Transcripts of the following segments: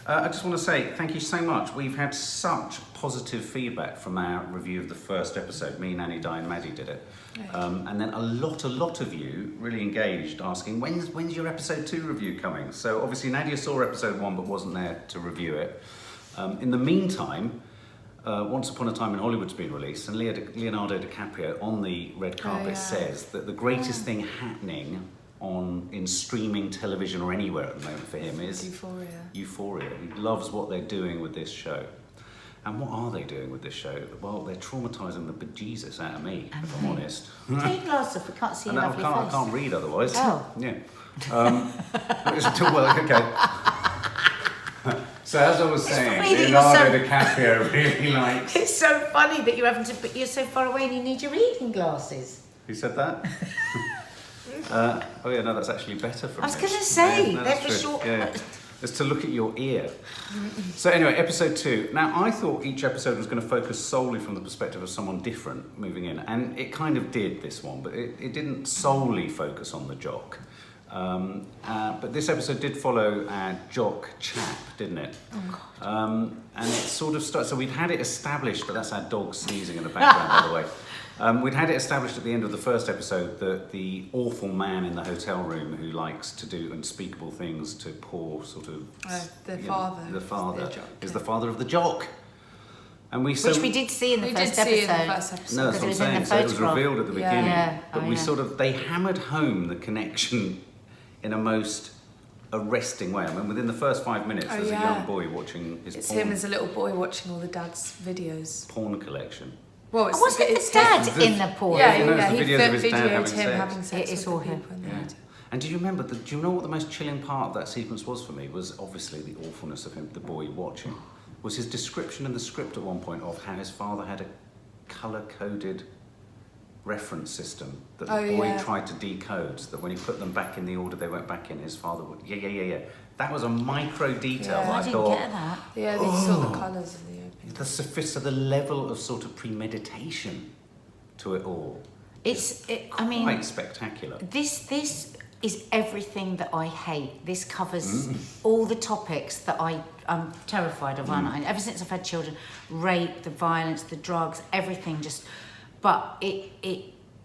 I just want to say thank you so much. We've had such positive feedback from our review of the first episode. Me, Nanny, Di and Maddie did it. And then a lot of you really engaged asking, when's your episode 2 review coming? So obviously Nadia saw episode 1 but wasn't there to review it. In the meantime, Once Upon a Time in Hollywood's been released, and Leonardo DiCaprio on the red carpet says that the greatest thing happening in streaming television or anywhere at the moment for him is Euphoria. He loves what they're doing with this show. And what are they doing with this show? Well, they're traumatising the bejesus out of me, if I'm honest. Take your glasses off, we can't see your lovely face. I can't read otherwise. Oh. Yeah. Well, okay. So as I was saying, Leonardo DiCaprio really likes... It's so funny that you're so far away and you need your reading glasses. Who said that? Oh yeah, no, that's actually better for me. I was going to say, no, they're for short... It's to look at your ear. So anyway, episode 2. Now, I thought each episode was going to focus solely from the perspective of someone different moving in. And it kind of did, this one, but it didn't solely focus on the jock. But this episode did follow our jock chap, didn't it? Oh, God. And it sort of started... So we'd had it established, but that's our dog sneezing in the background, by the way. We'd had it established at the end of the first episode that the awful man in the hotel room who likes to do unspeakable things to poor sort of... the father is the father of the jock. And which we did see in the first episode. No, that's what I'm saying. So it was revealed at the beginning. Yeah. But they hammered home the connection in a most arresting way. I mean, within the first 5 minutes, there's a young boy watching his It's him as a little boy watching all the dad's videos. Porn collection. Well, wasn't the dad in the porn? Yeah. He videoed him having sex. It is all him. And do you remember? Do you know what the most chilling part of that sequence was for me? Was obviously the awfulness of him, the boy watching. Was his description in the script at one point of how his father had a colour-coded reference system that the boy tried to decode, so that when he put them back in the order they went back in, his father would yeah. That was a micro detail. I didn't get that. Yeah, they saw the colours of the opening. The level of sort of premeditation to it all. It's quite spectacular. This is everything that I hate. This covers all the topics that I'm terrified of, aren't I? Ever since I've had children, rape, the violence, the drugs, everything but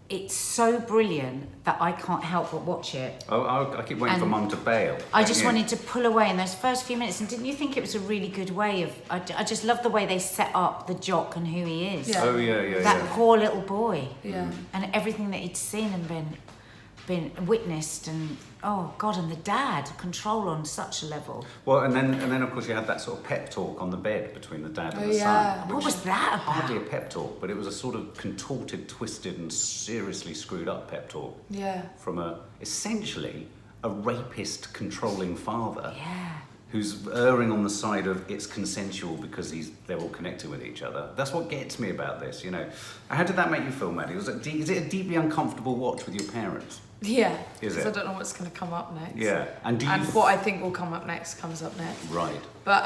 it's so brilliant that I can't help but watch it. I keep waiting for Mum to bail. I just wanted to pull away in those first few minutes, and didn't you think it was a really good way of... I just love the way they set up the jock and who he is. Yeah. Oh, yeah. That poor little boy. Yeah. And everything that he'd seen and been witnessed, and oh God, and the dad control on such a level. Well, and then of course you had that sort of pep talk on the bed between the dad and the son. What was that about? Hardly a pep talk, but it was a sort of contorted, twisted, and seriously screwed up pep talk. Yeah. From essentially a rapist controlling father. Yeah. Who's erring on the side of it's consensual because they're all connected with each other. That's what gets me about this, you know. How did that make you feel, Maddie? Is it a deeply uncomfortable watch with your parents? Yeah. Is it? I don't know what's going to come up next. Yeah. And what I think will come up next comes up next. Right. But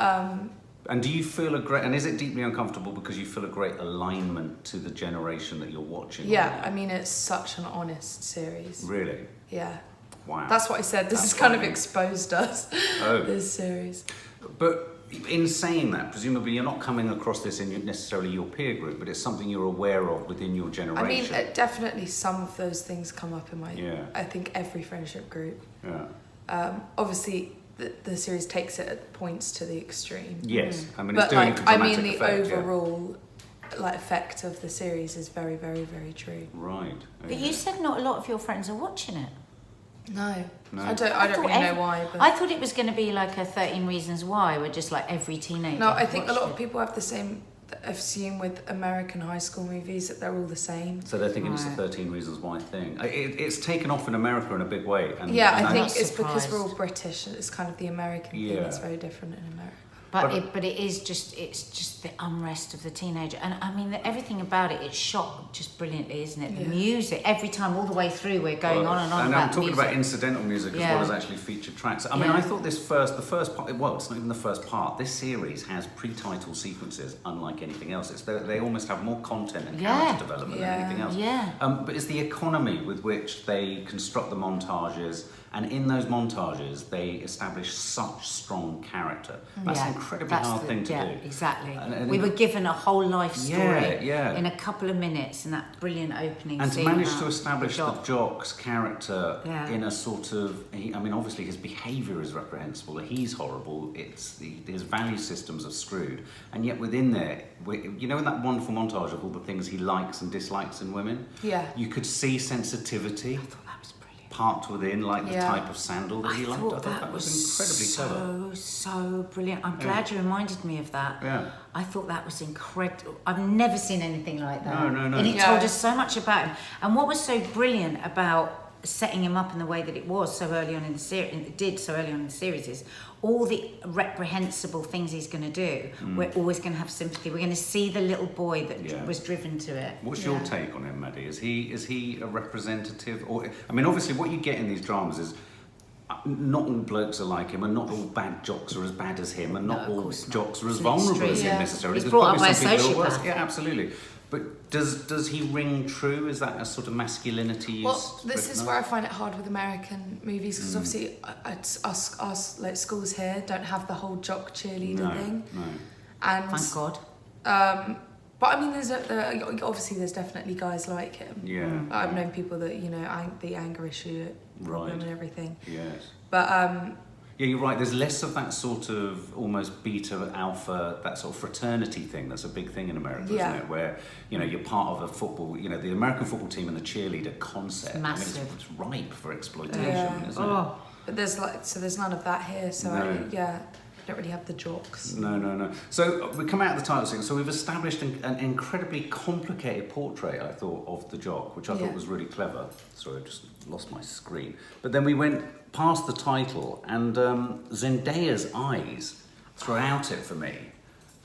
and do you feel and is it deeply uncomfortable because you feel a great alignment to the generation that you're watching? Yeah, I mean, it's such an honest series. Really? Yeah. Wow. That's what I said. This has kind of exposed us, this series. But in saying that, presumably you're not coming across this in necessarily your peer group, but it's something you're aware of within your generation. I mean, definitely some of those things come up in my... I think every friendship group. Yeah. Obviously, the series takes it at points to the extreme. Yes. I mean, it's doing a dramatic the effect, overall... effect of the series is very, very, very true. Right. Okay. But you said not a lot of your friends are watching it. No. I don't really know why. But I thought it was going to be like a 13 Reasons Why, where just like every teenager. No, I think a lot of people have the same assume with American high school movies that they're all the same. So they're thinking it's a 13 Reasons Why thing. It's taken off in America in a big way. And I think it's because we're all British. It's kind of the American thing. It's very different in America. But it's just the unrest of the teenager, and I mean everything about it. It's shot just brilliantly, isn't it? The music every time, all the way through, we're going on and on. And about I'm talking music. about incidental music as well as actually featured tracks. I mean, I thought the first part. Well, it's not even the first part. This series has pre-title sequences, unlike anything else. They almost have more content and character development than anything else. Yeah. But it's the economy with which they construct the montages And in those montages, they establish such strong character. That's an incredibly hard thing to do. Exactly. And we were given a whole life story yeah. in a couple of minutes in that brilliant opening and scene. to manage to establish the jock's character Yeah. in a sort of, I mean, obviously his behaviour is reprehensible, he's horrible, his value systems are screwed, and yet within there, you know, in that wonderful montage of all the things he likes and dislikes in women, you could see sensitivity. I thought that was brilliant. Parked within, like the type of sandal that he liked. I thought that was incredibly clever. So brilliant. I'm glad you reminded me of that. Yeah. I thought that was incredible. I've never seen anything like that. No. And it told us so much about him. And what was so brilliant about setting him up in the way that it was so early on in the series, is all the reprehensible things he's going to do. We're always going to have sympathy. We're going to see the little boy that was driven to it. What's your take on him, Maddie? Is he a representative? Or, I mean, obviously, what you get in these dramas is not all blokes are like him, and not all bad jocks are as bad as him, and not all jocks are as vulnerable as him necessarily. He's brought up by a sociopath. sociopath. Yeah, absolutely. But does he ring true? Is that a sort of masculinity? Well, this is where I find it hard with American movies, because obviously us like schools here don't have the whole jock cheerleader thing. No. And Thank God. but I mean, obviously there's definitely guys like him. Yeah. I've known people that, you know, the anger issue problem and everything. Yes. But yeah, you're right. There's less of that sort of almost beta, alpha, that sort of fraternity thing. That's a big thing in America, isn't it? Where, you know, you're part of a football, you know, the American football team and the cheerleader concept. It's massive. I mean, it's ripe for exploitation, isn't it? But there's none of that here, so I don't really have the jocks. No. So we come out of the title scene. So we've established an incredibly complicated portrait, I thought, of the jock, which I thought was really clever. Sorry, I just lost my screen. But then we went past the title, and Zendaya's eyes throughout it for me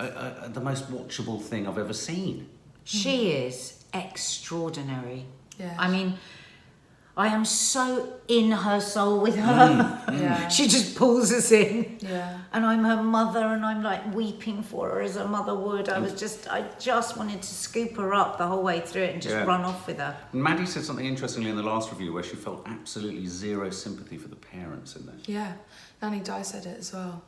are the most watchable thing I've ever seen. She is extraordinary. Yeah. I mean, I am so in her soul with her. Yeah. She just pulls us in. Yeah. And I'm her mother, and I'm like weeping for her as a mother would. I just wanted to scoop her up the whole way through it and just run off with her. Maddie said something interestingly in the last review where she felt absolutely zero sympathy for the parents in this. Yeah. Nadia said it as well.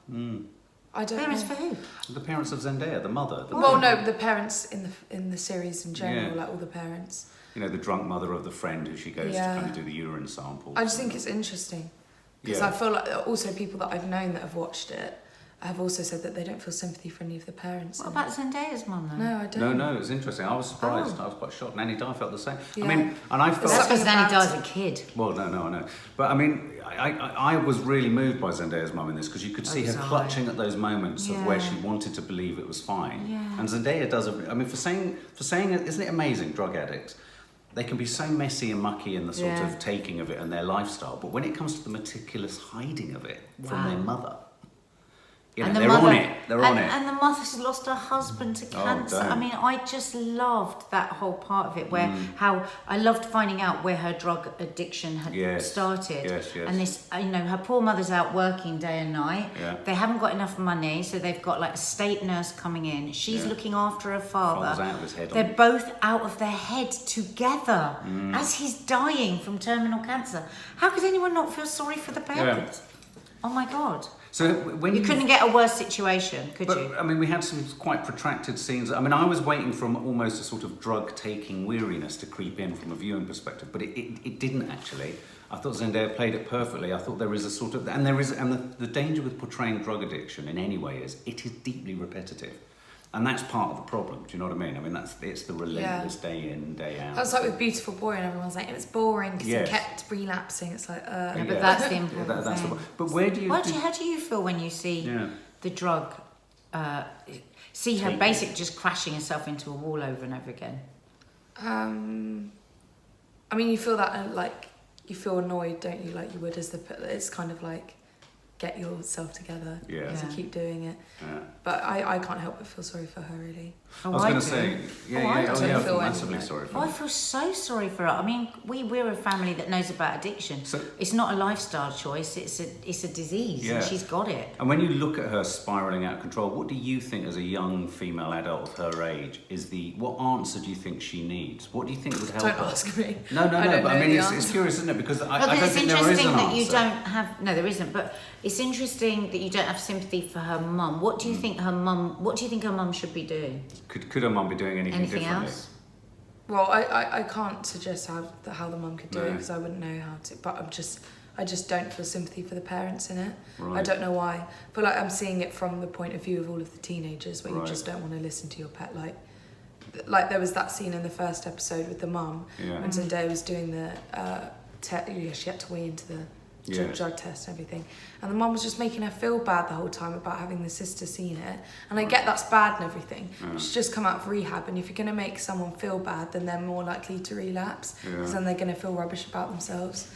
I don't Parents know. for who? The parents of Zendaya, the mother. Well, no, the parents in the series in general, Yeah. like all the parents. You know, the drunk mother of the friend who she goes to kind of do the urine sample. I just think it's interesting, because I feel like also people that I've known that have watched it have also said that they don't feel sympathy for any of the parents. What about Zendaya's mum then? No, I don't. No, it's interesting. I was surprised. I was quite shocked. Nanny Di felt the same. Yeah. I mean, and I felt... That's because Something Nanny about- Di's a kid. Well, no, I know. But I mean, I was really moved by Zendaya's mum in this, because you could see her was I. clutching at those moments of where Yeah. she wanted to believe it was fine. Yeah. And Zendaya does... I mean, for saying, isn't it amazing, drug addicts? They can be so messy and mucky in the sort of taking of it and their lifestyle, but when it comes to the meticulous hiding of it from their mother, you know, they're on it. They're on it. And the mother's lost her husband to cancer. don't. I mean, I just loved that whole part of it, where how I loved finding out where her drug addiction had started. Yes. And this, you know, her poor mother's out working day and night. Yeah. They haven't got enough money, so they've got like a state nurse coming in. She's looking after her father. Father's out of his head. They're both out of their heads together as he's dying from terminal cancer. How could anyone not feel sorry for the parents? Oh my God. So when You couldn't get a worse situation, could you? I mean, we had some quite protracted scenes. I mean, I was waiting for almost a sort of drug-taking weariness to creep in from a viewing perspective, but it didn't actually. I thought Zendaya played it perfectly. I thought there is a sort of... And the danger with portraying drug addiction in any way is it is deeply repetitive. And that's part of the problem, do you know what I mean? I mean, it's the relentless day in, day out. That's like with Beautiful Boy, and everyone's like, it was boring because he kept relapsing. It's like, Yeah, but that's the important that's thing. But where do you... How do you feel when you see the drug, see her basically just crashing herself into a wall over and over again? I mean, you feel that, like, you feel annoyed, don't you? Like you would it's kind of like get yourself together. Yeah. To keep doing it. Yeah. But I can't help but feel sorry for her, really. I was going to say, I feel massively anything. sorry for Oh, I her. feel so sorry for her. I mean, we're a family that knows about addiction. So- it's not a lifestyle choice. It's a disease, Yeah. and she's got it. And when you look at her spiralling out of control, what do you think, as a young female adult of her age, what answer do you think she needs? What do you think would help Don't her? ask me. No. But I know mean, the it's answer. curious, isn't it? Because I Because don't it's think there is interesting an that you answer. don't have. No, there isn't. But it's interesting that you don't have sympathy for her mum. What do you think her mum? What do you think her mum should be doing? Could her mum be doing anything differently? Else? Well, I can't suggest how the mum could do it No. because I wouldn't know how to. But I just don't feel sympathy for the parents in it. Right. I don't know why. I feel like I'm seeing it from the point of view of all of the teenagers where Right. you just don't want to listen to your pet. Like there was that scene in the first episode with the mum Yeah. when Zendaya was doing the she had to weigh into the Yeah. drug test and everything, and the mum was just making her feel bad the whole time about having the sister seen it. And I get that's bad and everything. She's just come out of rehab, and if you're going to make someone feel bad, then they're more likely to relapse because then they're going to feel rubbish about themselves.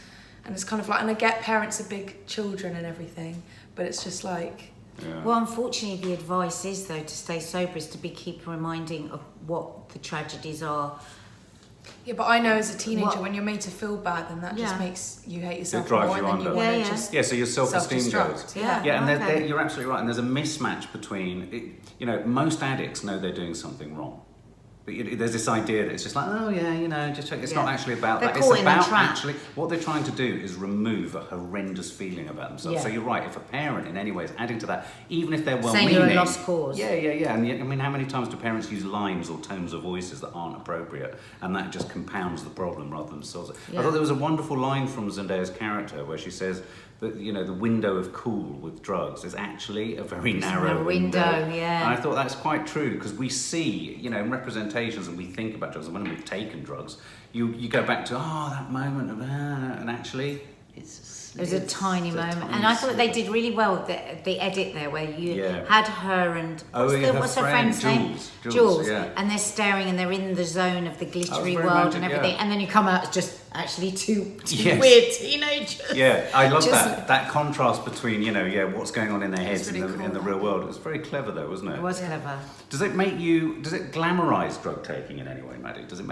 And it's kind of like, and I get parents are big children and everything, but it's just like. Yeah. Well, unfortunately, the advice is though to stay sober, is to keep reminding of what the tragedies are. Yeah, but I know as a teenager, What? when you're made to feel bad, then that just Yeah. makes you hate yourself drives more, you and then you under. want to Yeah. just Yeah, so your self-esteem goes. self-destruct. Yeah. Yeah, and Okay. you're absolutely right. And there's a mismatch between, most addicts know they're doing something wrong. But there's this idea that it's just like, oh yeah, just check. It's not actually about They're that. caught It's in a about trap. actually, what they're trying to do is remove a horrendous feeling about themselves. Yeah. So you're right, if a parent in any way is adding to that, even if they're Saying well-meaning. you're a lost cause. Yeah. And I mean, how many times do parents use lines or tones of voices that aren't appropriate? And that just compounds the problem rather than solves it. Yeah. I thought there was a wonderful line from Zendaya's character where she says that, the window of cool with drugs is actually a very narrow window. Yeah. And I thought that's quite true, because we see, in representations, and we think about drugs, and when we've taken drugs, you go back to, that moment of, and actually, it's It was a tiny moment, and I thought they did really well. The edit there, where you had her and what's her friend's name? Jules. Yeah. And they're staring, and they're in the zone of the glittery very world magic, and everything, yeah. and then you come out as just actually two Yes. weird teenagers. Yeah, I love Just- that contrast between what's going on in their heads really in the cool, real world. It was very clever though, wasn't it? It was clever. Does it glamorise drug taking in any way, Maddie? Does it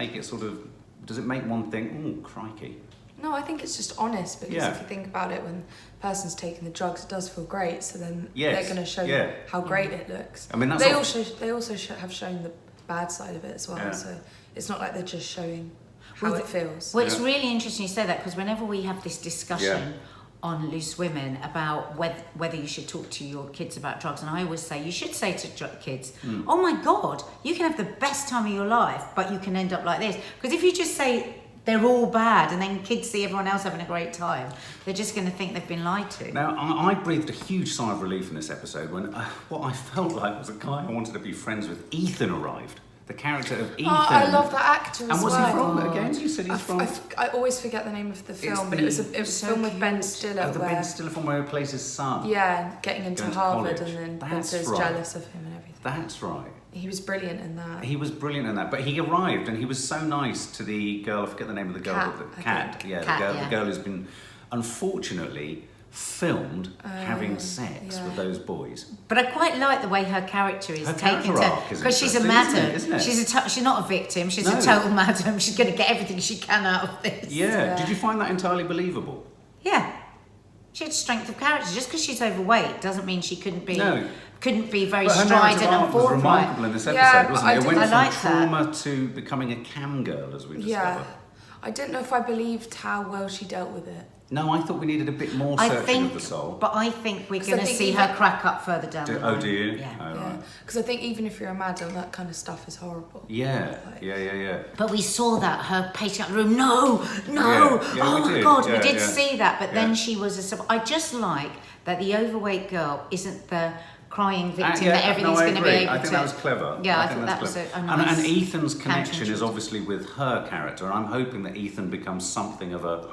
make one think, oh crikey? No, I think it's just honest, because Yeah. if you think about it, when a person's taking the drugs, it does feel great. So then Yes, they're going to show yeah. you how great it looks. I mean, that's they all- also have shown the bad side of it as well. Yeah. So it's not like they're just showing how it feels. Well, it's Yeah. really interesting you say that, because whenever we have this discussion on Loose Women about whether you should talk to your kids about drugs, and I always say you should say to kids, oh my God, you can have the best time of your life, but you can end up like this. Because if you just say they're all bad, and then kids see everyone else having a great time, they're just going to think they've been lied to. Now, I breathed a huge sigh of relief in this episode when what I felt like was a guy I wanted to be friends with, Ethan, arrived. The character of Ethan. Oh, I love that actor as And what's well. he from again? You said he's from... I always forget the name of the film, but the- it was a so film with Ben cute. Stiller the where Ben Stiller film where he plays his son. getting into Going to Harvard, college. and then That's Spencer's right. jealous of him and everything. That's right. He was brilliant in that. He was brilliant in that, but he arrived and he was so nice to the girl. I forget the name of the girl. Kat, the I Cat. think. Yeah, Kat, the girl who's been unfortunately filmed having sex with those boys. But I quite like the way her character is Her taken character arc is because she's a interesting, madam. isn't it? She's not a victim. She's No. a total madam. She's going to get everything she can out of this. Yeah. Did you find that entirely believable? Yeah. She had strength of character. Just because she's overweight doesn't mean she couldn't be very But her narrative strident and arc was forthright. remarkable in this episode, Yeah, wasn't I it? It did- went I from like that. trauma to becoming a cam girl, as we discovered. Yeah. I didn't know if I believed how well she dealt with it. No, I thought we needed a bit more searching of the soul. But I think we're 'Cause I going to think see even- her crack up further down the line. Oh, do you? Yeah. Oh, Yeah, right. because I think even if you're a madam, that kind of stuff is horrible. Yeah. Like- Yeah. But we saw that, her pacing up the room, no, Yeah, oh we my did. God, Yeah, we did yeah. see that, but Yeah. then she was I just like that the overweight girl isn't the crying victim Yeah, that everything's no, I going to be agree. able to... I think that was clever. Yeah, I think thought that's that was clever. a nice And Ethan's connection is counterintuitive. obviously with her character, and I'm hoping that Ethan becomes something of a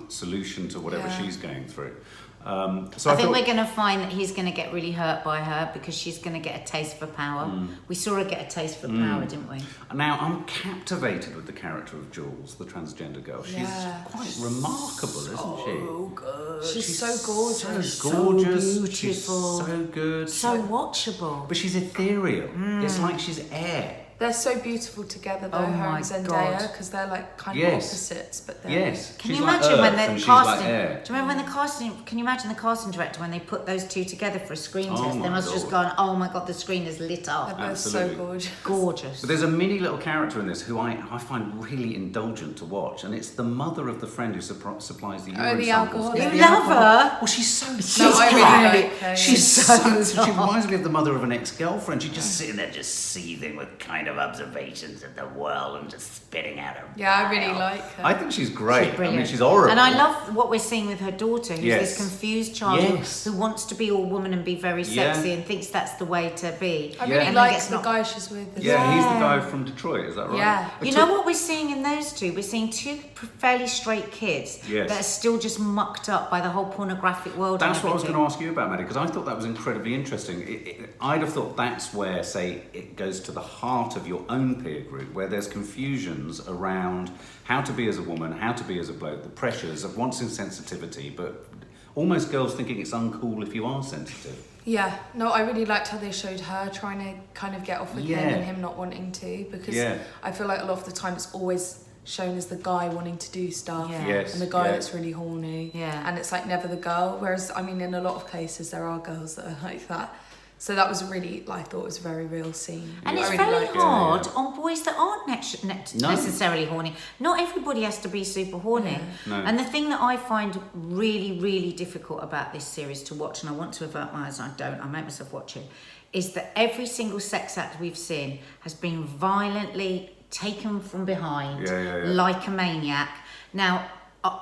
solution to whatever Yeah. she's going through. So I think we're going to find that he's going to get really hurt by her because she's going to get a taste for power. We saw her get a taste for power, didn't we? Now, I'm captivated with the character of Jules, the transgender girl. She's quite remarkable, isn't she? Oh, good. She's so gorgeous. So gorgeous. So beautiful. She's so good. So watchable. But she's ethereal. It's like she's air. They're so beautiful together, though, her and Zendaya, because they're like kind of opposites, but they're... Yes. Can she's you like imagine when earth the and casting? she's like air. Do you remember when the casting? Can you imagine the casting director when they put those two together for a screen Oh test? my They must have just gone, "Oh my god, the screen is lit up." They're both so gorgeous. Gorgeous. But there's a mini little character in this who I find really indulgent to watch, and it's the mother of the friend who supplies the urine the samples. alcoholic. You love her? Well, she's so No, I really like her. She's so she reminds me of the mother of an ex-girlfriend. She's just sitting there, just seething with kind of observations of the world and just spitting out her. Yeah, I really like her. I think she's great. She's brilliant. I mean, she's horrible. And I love what we're seeing with her daughter, who's Yes. this confused child Yes. who wants to be all woman and be very sexy and thinks that's the way to be. I Yeah. really And like gets the knocked- guy she's with. as Yeah, well. he's the guy from Detroit. Is that right? Yeah. You know what we're seeing in those two? We're seeing two fairly straight kids Yes. that are still just mucked up by the whole pornographic world. That's and what I was going everything. to ask you about, Maddie, because I thought that was incredibly interesting. I'd have thought that's where, say, it goes to the heart of your own peer group, where there's confusions around how to be as a woman, how to be as a bloke, the pressures of wanting sensitivity, but almost girls thinking it's uncool if you are sensitive. Yeah, no, I really liked how they showed her trying to kind of get off with him and him not wanting to, because I feel like a lot of the time it's always shown as the guy wanting to do stuff Yes, and the guy that's really horny, and it's like never the girl, whereas I mean in a lot of cases there are girls that are like that. So that was really, I thought it was a very real scene. And I it's really very liked hard on boys that aren't necessarily horny. Not everybody has to be super horny. No. And the thing that I find really, really difficult about this series to watch, and I want to avert my eyes and I don't, I make myself watch it, is that every single sex act we've seen has been violently taken from behind like a maniac. Now,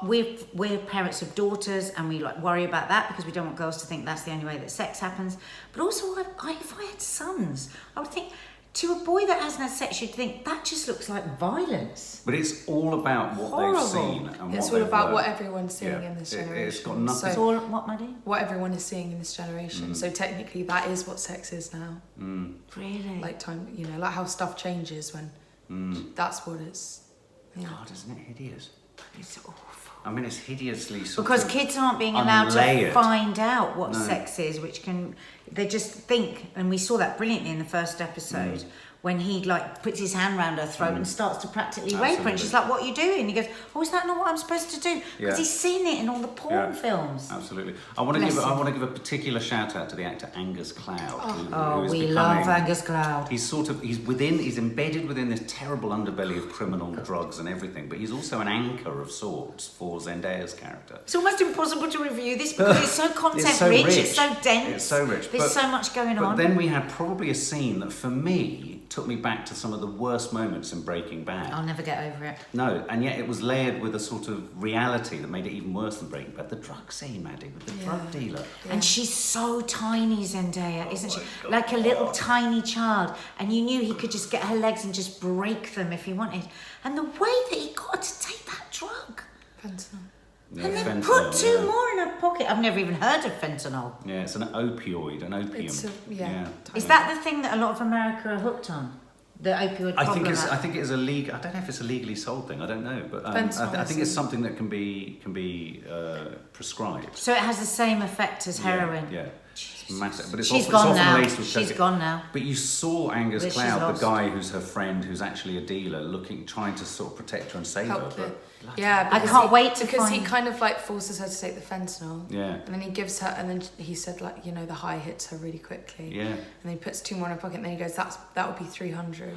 we're parents of daughters and we like worry about that because we don't want girls to think that's the only way that sex happens. But also, if I had sons, I would think, to a boy that hasn't had sex, you'd think that just looks like violence. But it's all about what they've seen and It's what all about they've what learned. everyone's seeing in this generation. It's got nothing. It's all what, Maddie? What everyone is seeing in this generation. So technically, that is what sex is now. Really? Like time, you know, like how stuff changes when that's what it's. Yeah. God, isn't it hideous? It's awful. I mean, it's hideously sort Because of kids aren't being allowed to unlayered. find out what No. sex is, which can, they just think, and we saw that brilliantly in the first episode, when he like puts his hand round her throat and starts to practically rape her, Absolutely. and she's like, "What are you doing?" And he goes, "Oh, is that not what I'm supposed to do?" Because Yeah. he's seen it in all the porn films. Absolutely. I want to Bless give him. I want to give a particular shout out to the actor Angus Cloud. who is We becoming- love Angus Cloud. He's he's embedded within this terrible underbelly of criminal drugs and everything, but he's also an anchor of sorts for Zendaya's character. It's almost impossible to review this because it's so content It's so rich, rich. it's so dense. It's so rich. There's so much going But on. then we had probably a scene that, for me, took me back to some of the worst moments in Breaking Bad. I'll never get over it. No, and yet it was layered with a sort of reality that made it even worse than Breaking Bad. The drug scene, Maddie, with the drug dealer. And she's so tiny, Zendaya, isn't she? Like a little tiny child. And you knew he could just get her legs and just break them if he wanted. And the way that he got her to take that drug. Fentanyl. Yeah, And then fentanyl, put two more in her pocket. I've never even heard of fentanyl. Yeah, it's an opioid, an opium. It's a, Is that the thing that a lot of America are hooked on? The opioid I problem? think it is a legal. I don't know if it's a legally sold thing. I don't know, but I think it's something that can be prescribed. So it has the same effect as heroin? Yeah, it's massive. But it's She's often, gone it's often now. laced with She's cocaine. gone now. But you saw Angus But she's Cloud, lost. the guy who's her friend, who's actually a dealer, trying to sort of protect her and save Help her. it. But Yeah, I because can't wait to because he find- kind of like forces her to take the fentanyl. Yeah. And then he gives her, and then he said like, you know, the high hits her really quickly. Yeah. And then he puts two more in her pocket, and then he goes, that would be $300.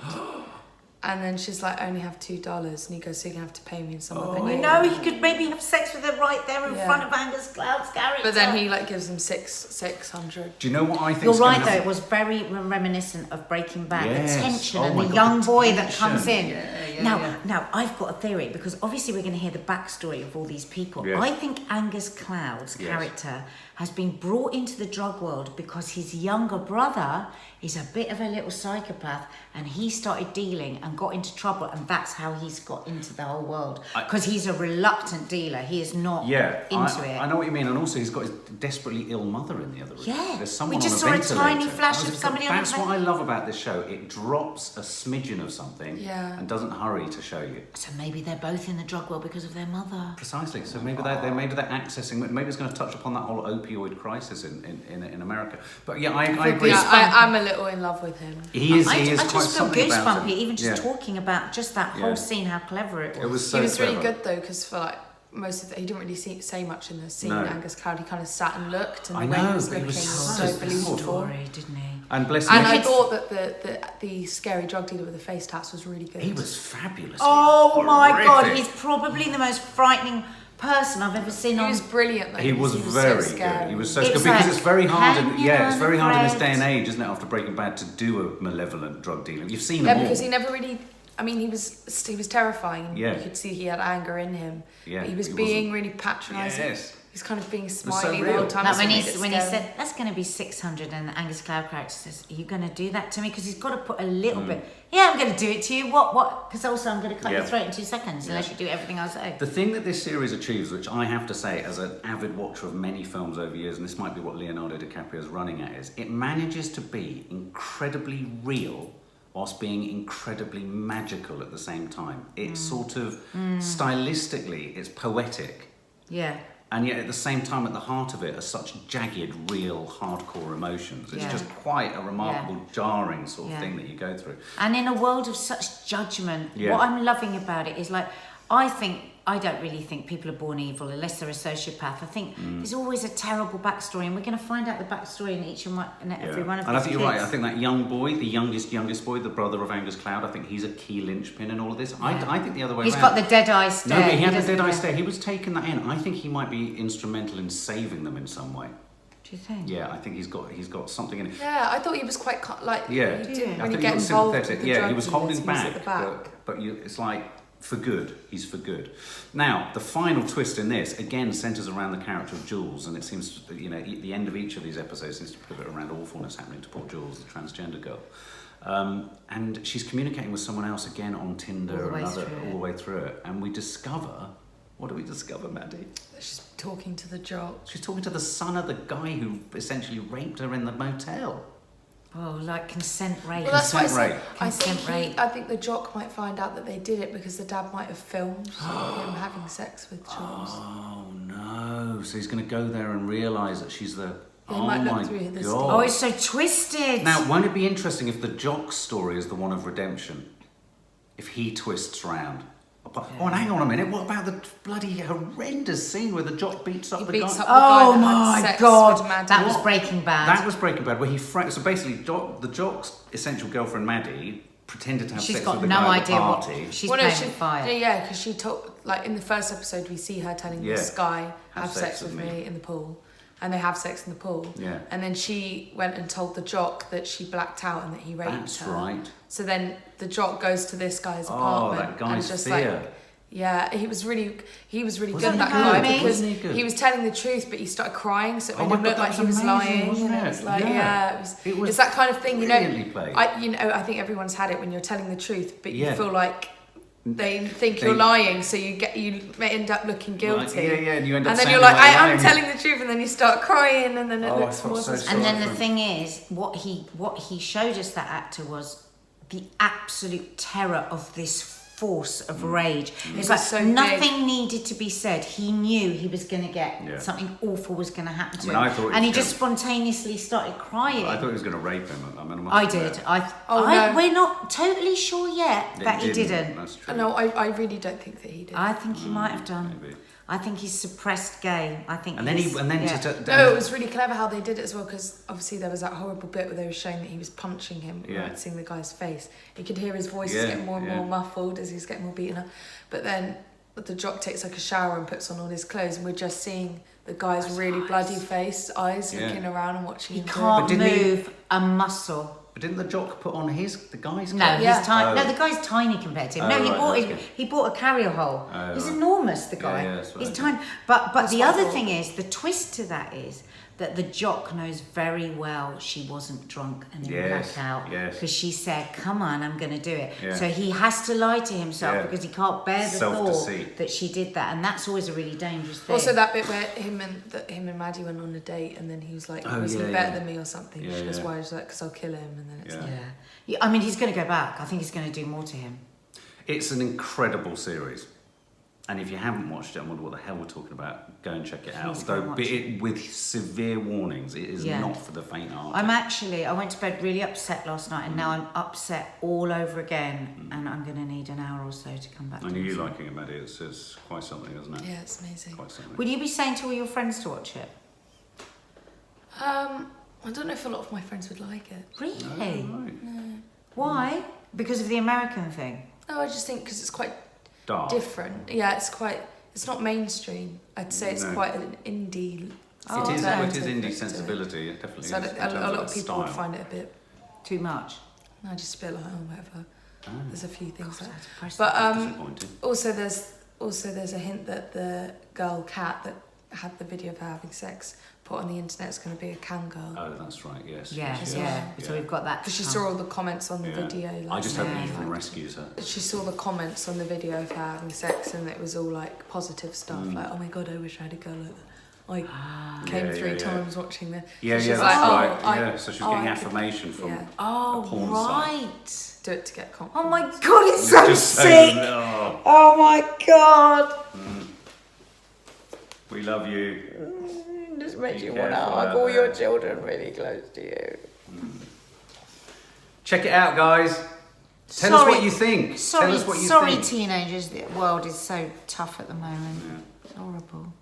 And then she's like, I only have $2, and he goes, so you're gonna have to pay me in some other You way. know, he could maybe have sex with her right there in Yeah. front of Angus Cloud's character. But then he like gives him $600. Do you know what I think? You're right, though. It was very reminiscent of Breaking Bad. Yes. The tension Oh and my the God, young the boy that tension. comes in. Yeah. Now, I've got a theory because obviously we're going to hear the backstory of all these people. Yes. I think Angus Cloud's Yes. character has been brought into the drug world because his younger brother is a bit of a little psychopath, and he started dealing and got into trouble, and that's how he's got into the whole world. Because he's a reluctant dealer, he is not into it. I know what you mean, and also he's got his desperately ill mother in the other room. Yeah, there's someone we just on a saw a ventilator. tiny flash of somebody on a That's what I love about this show. It drops a smidgen of something and doesn't hurry to show you. So maybe they're both in the drug world because of their mother. Precisely. So maybe they're accessing. Maybe it's going to touch upon that whole opioid crisis in America. But yeah, I agree. Yeah, I'm a little in love with him. He is. I quite just feel something about goosebumpy, him. even just talking about just that whole scene, how clever it was. It was so He was clever. really good though, because for like most of he didn't really say much in the scene. Angus Cloud, he kind of sat and looked, and the way he was looking was so believable. Story, didn't he? And bless him. And I thought that the scary drug dealer with the face tats was really good. He was fabulous. Oh my God, he's probably the most frightening person I've ever seen. He was brilliant though. He was so very scary. good. He was so good, because like it's very hard. It's very hard in this day and thread. age, isn't it? After Breaking Bad, to do a malevolent drug dealer. You've seen Yeah, them all. because he never really. I mean, he was terrifying. Yeah. You could see he had anger in him. Yeah, But he was he being wasn't- really patronising. Yes. He's kind of being so smiley the real. whole time. Like so when it he made it when he scary. said that's going to be 600, and the Angus Cloud character says, "Are you going to do that to me?" Because he's got to put a little bit. Yeah, I'm going to do it to you. What? Because also I'm going to cut your throat in 2 seconds unless you do everything I say. The thing that this series achieves, which I have to say, as an avid watcher of many films over years, and this might be what Leonardo DiCaprio is running at, is it manages to be incredibly real whilst being incredibly magical at the same time. It's sort of stylistically, it's poetic. Yeah. And yet at the same time, at the heart of it are such jagged, real, hardcore emotions. It's just quite a remarkable, jarring sort of thing that you go through. And in a world of such judgment, what I'm loving about it is like, I don't really think people are born evil unless they're a sociopath. I think there's always a terrible backstory, and we're going to find out the backstory in each and every one of And I these think you're right. kids. I think that young boy, the youngest boy, the brother of Angus Cloud, I think he's a key linchpin in all of this. I think the other way He's around. got the dead eye stare. No, but he had the dead eye stare. He was taking that in. I think he might be instrumental in saving them in some way. Do you think? Yeah, I think he's got something in it. Yeah, I thought he was quite he Yeah, didn't I really think get he was involved with sympathetic. the Yeah, drug he was dealers. holding He was at the back, but it's like for good. He's for good. Now, the final twist in this again centres around the character of Jules, and it seems at the end of each of these episodes seems to pivot around awfulness happening to poor Jules, the transgender girl. And she's communicating with someone else again on Tinder all the way through it, and we discover. What do we discover, Maddie? She's talking to the jock. She's talking to the son of the guy who essentially raped her in the motel. Oh, like consent rape. Well, that's what I Consent said. rape. I think the jock might find out that they did it because the dad might have filmed him having sex with Jules. Oh no! So he's going to go there and realise that she's the. He Oh might look my through the god! Oh, it's so twisted. Now, won't it be interesting if the jock's story is the one of redemption? If he twists round. Oh, and hang on a minute. What about the bloody horrendous scene where the jock beats up the guy? Oh that had my sex God, with Maddie. that was Breaking Bad. That was Breaking Bad, where he so basically the jock's essential girlfriend Maddie pretended to have She's sex got with the no guy at the idea party. what she's Well, no, paying with fire. Yeah, because she told, like in the first episode, we see her telling this guy, Have have sex with me in the pool. And they have sex in the pool. Yeah. And then she went and told the jock that she blacked out and that he raped That's her. right. So then the jock goes to this guy's Oh, apartment that guy's and just fear. like, yeah, he was really good, Wasn't that he guy, good? because Wasn't he good? he was telling the truth, but he started crying, so it Oh made my him look God, like that he was was amazing, lying. wasn't And it? it's like, Yeah. it It was it's that kind of thing, brilliantly played. I think everyone's had it when you're telling the truth, but you Yeah. feel like they think you're lying, so you may end up looking guilty. and you end up and then sounding you're like, like I'm lying. telling the truth, and then you start crying, and then it Oh, looks I felt more so suspicious. And then sorry the for thing is, what he showed us, that actor, was the absolute terror of this force of rage. It's like so nothing needed to be said. He knew he was going to get Yeah. something awful was going to happen to I mean, I thought him, it and he was just spontaneously started crying. I thought he was going to rape him. I mean, I did. No. We're not totally sure yet that he didn't. That's true. No, I really don't think that he did. I think he might have done. Maybe. I think he's suppressed gay. I think. And then yeah. No, it was really clever how they did it as well, because obviously there was that horrible bit where they were showing that he was punching him, seeing the guy's face. You could hear his voice getting more and more muffled as he's getting more beaten up. But then the jock takes like a shower and puts on all his clothes, and we're just seeing the guy's really bloody eyes looking around and watching He him. can't But didn't move a muscle. But didn't the jock put on the guy's No, clothes? he's tiny. Oh. No, the guy's tiny compared to him. Oh, No, right, he bought a carrier hole. Oh, He's right. enormous, the guy. Yeah, that's what He's I tiny. But That's the what I other thought. thing is, the twist to that is that the jock knows very well she wasn't drunk and in blackout. Yes. Because she said, come on, I'm going to do it. Yeah. So he has to lie to himself because he can't bear the Self-deceit. thought that she did that. And that's always a really dangerous thing. Also, that bit where him and Maddie went on a date, and then he was like, "Was he better than me or something?" Yeah, she goes, yeah. "Why?" She's like, "Because I'll kill him." And then it's like, Yeah, I mean, he's going to go back. I think he's going to do more to him. It's an incredible series. And if you haven't watched it and wonder what the hell we're talking about, go and check it out. Please go and Though, watch it. with severe warnings, it is not for the faint-hearted. I went to bed really upset last night, and now I'm upset all over again, and I'm going to need an hour or so to come back. I knew you liking it, Maddie. It's quite something, isn't it? yeah, it's amazing. Quite something. Will you be saying to all your friends to watch it? I don't know if a lot of my friends would like it. Really? Oh, right. Why? Because of the American thing? No, I just think because it's quite Dark. different. Yeah, it's not mainstream. I'd say it's quite an indie. It is alternative indie to it. sensibility. It definitely So is. a lot of people would find it a bit, Too much? no, just a bit like, oh, whatever. There's a few things there. That's But disappointing. also there's a hint that the girl Kat that had the video of her having sex put on the internet is going to be a cam girl. Oh, that's right. Yes. Yeah. yes. So we've got that. Because she saw all the comments on the Yeah. video. Like, I just hope Yeah. Ethan rescues her. she saw the comments on the video of her having sex, and it was all like positive stuff, like, oh my god, I wish I had a girl like that. I came Yeah, 3 yeah. times watching the. Yeah, she's yeah, like, that's oh, right. Yeah, so she was getting I could- affirmation from yeah. Oh, a porn right. site. Do it to get confidence. Oh my god, it's so Just so sick. you know. Oh my god. We love you. Just makes Be you want to careful hug out all there. your children really close to you. Check it out, guys. Tell us what you think. Sorry, Tell us what you sorry, think. teenagers. The world is so tough at the moment. Yeah. It's horrible.